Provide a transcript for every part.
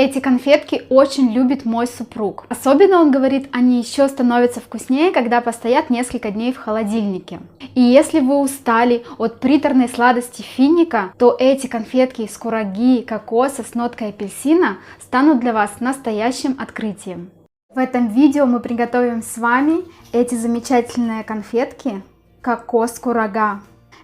Эти конфетки очень любит мой супруг. Особенно он говорит, они еще становятся вкуснее, когда постоят несколько дней в холодильнике. И если вы устали от приторной сладости финика, то эти конфетки из кураги, кокоса с ноткой апельсина станут для вас настоящим открытием. В этом видео мы приготовим с вами эти замечательные конфетки кокос курага.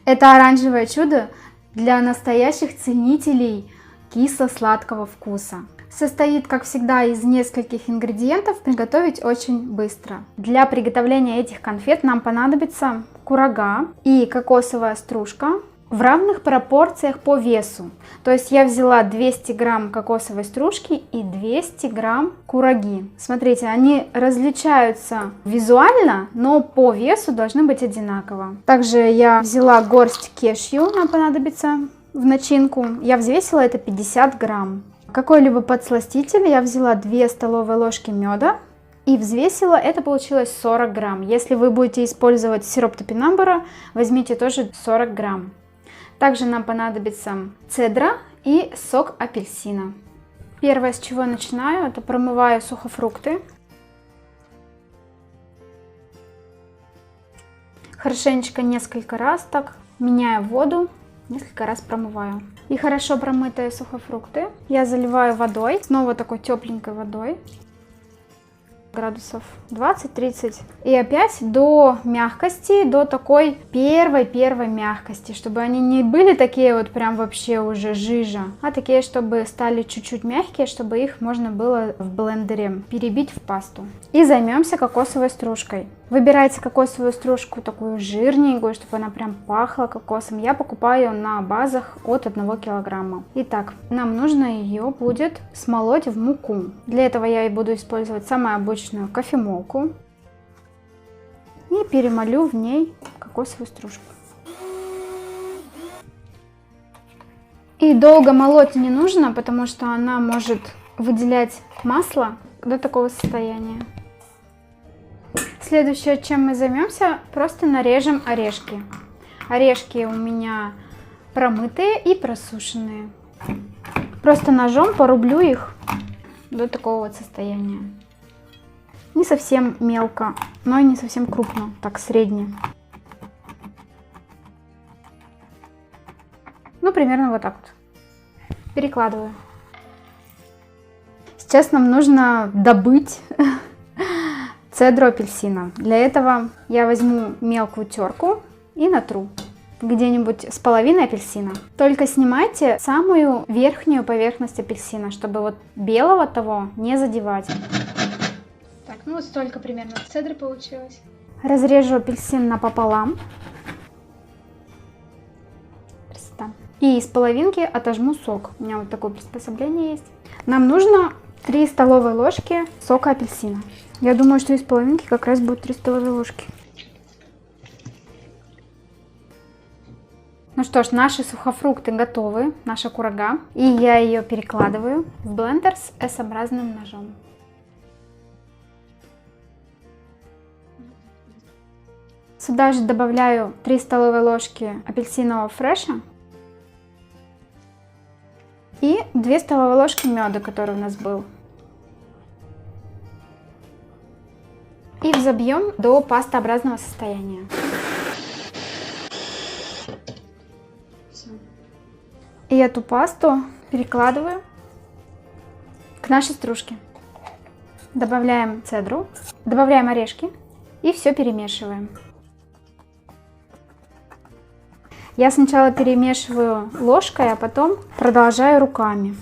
Это оранжевое чудо для настоящих ценителей кисло-сладкого вкуса. Состоит, как всегда, из нескольких ингредиентов, приготовить очень быстро. Для приготовления этих конфет нам понадобится курага и кокосовая стружка в равных пропорциях по весу. То есть я взяла 200 грамм кокосовой стружки и 200 грамм кураги. Смотрите, они различаются визуально, но по весу должны быть одинаково. Также я взяла горсть кешью, нам понадобится в начинку. Я взвесила это 50 грамм. Какой-либо подсластитель я взяла 2 столовые ложки меда и взвесила, это получилось 40 грамм. Если вы будете использовать сироп топинамбура, возьмите тоже 40 грамм. Также нам понадобится цедра и сок апельсина. Первое, с чего я начинаю, это промываю сухофрукты. Хорошенечко несколько раз так меняю воду, несколько раз промываю. И хорошо промытые сухофрукты я заливаю водой, снова такой тепленькой водой, градусов 20-30. И опять до мягкости, до такой первой мягкости, чтобы они не были такие вот прям вообще уже жижа, а такие, чтобы стали чуть-чуть мягкие, чтобы их можно было в блендере перебить в пасту. И займемся кокосовой стружкой. Выбирайте кокосовую стружку такую жирненькую, чтобы она прям пахла кокосом. Я покупаю на базах от 1 килограмма. Итак, нам нужно ее будет смолоть в муку. Для этого я и буду использовать самую обычную кофемолку. И перемолю в ней кокосовую стружку. И долго молоть не нужно, потому что она может выделять масло до такого состояния. Следующее, чем мы займемся, просто нарежем орешки. Орешки у меня промытые и просушенные. Просто ножом порублю их до такого вот состояния. Не совсем мелко, но и не совсем крупно, так средне. Ну, примерно вот так вот. Перекладываю. Сейчас нам нужно добыть цедру апельсина. Для этого я возьму мелкую терку и натру где-нибудь с половиной апельсина. Только снимайте самую верхнюю поверхность апельсина, чтобы вот белого того не задевать. Так, ну вот столько примерно цедры получилось. Разрежу апельсин напополам. Красота. И из половинки отожму сок. У меня вот такое приспособление есть. Нам нужно 3 столовые ложки сока апельсина. Я думаю, что из половинки как раз будет 3 столовые ложки. Ну что ж, наши сухофрукты готовы, наша курага. И я ее перекладываю в блендер с S-образным ножом. Сюда же добавляю 3 столовые ложки апельсинового фреша и 2 столовые ложки меда, который у нас был. И взобьем до пастообразного состояния. И эту пасту перекладываю к нашей стружке. Добавляем цедру, добавляем орешки и все перемешиваем. Я сначала перемешиваю ложкой, а потом продолжаю руками.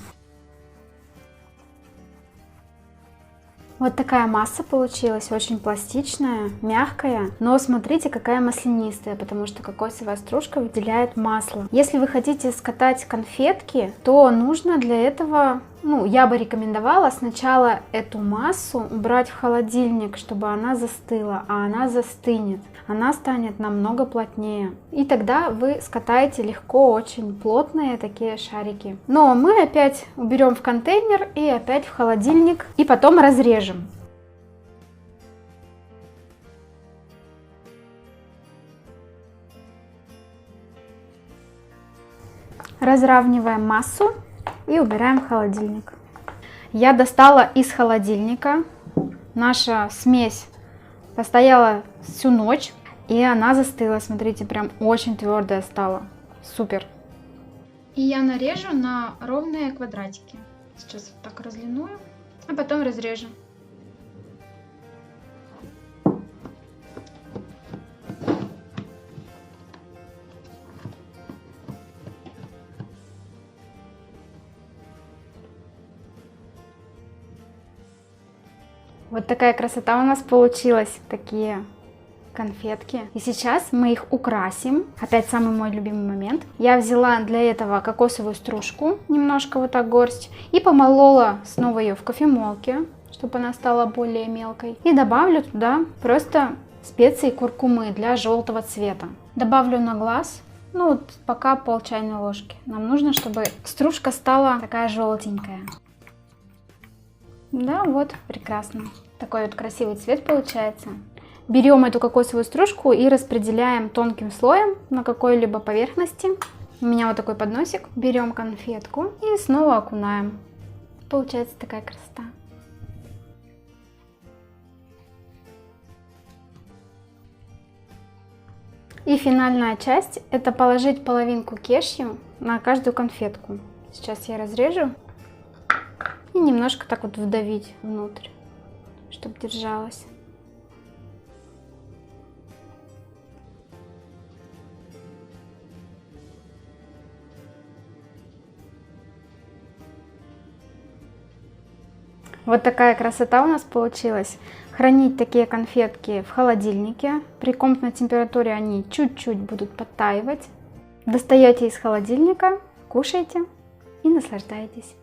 Вот такая масса получилась, очень пластичная, мягкая, но смотрите, какая маслянистая, потому что кокосовая стружка выделяет масло. Если вы хотите скатать конфетки, то нужно для этого, я бы рекомендовала сначала эту массу убрать в холодильник, чтобы она застыла, а она застынет, она станет намного плотнее. И тогда вы скатаете легко, очень плотные такие шарики. Но мы опять уберем в контейнер и опять в холодильник, и потом разрежем. Разравниваем массу и убираем в холодильник. Я достала из холодильника. Наша смесь постояла всю ночь, и она застыла. Смотрите, прям очень твердая стала. Супер. И я нарежу на ровные квадратики. Сейчас вот так разлиную, а потом разрежу. Вот такая красота у нас получилась, такие конфетки. И сейчас мы их украсим. Опять самый мой любимый момент. Я взяла для этого кокосовую стружку, немножко вот так горсть, и помолола снова ее в кофемолке, чтобы она стала более мелкой. И добавлю туда просто специи куркумы для желтого цвета. Добавлю на глаз, ну вот пока пол чайной ложки. Нам нужно, чтобы стружка стала такая желтенькая. Да, вот, прекрасно. Такой вот красивый цвет получается. Берем эту кокосовую стружку и распределяем тонким слоем на какой-либо поверхности. У меня вот такой подносик. Берем конфетку и снова окунаем. Получается такая красота. И финальная часть — это положить половинку кешью на каждую конфетку. Сейчас я разрежу. И немножко так вот вдавить внутрь, чтобы держалась. Вот такая красота у нас получилась. Хранить такие конфетки в холодильнике. При комнатной температуре они чуть-чуть будут подтаивать. Достаете из холодильника, кушайте и наслаждаетесь.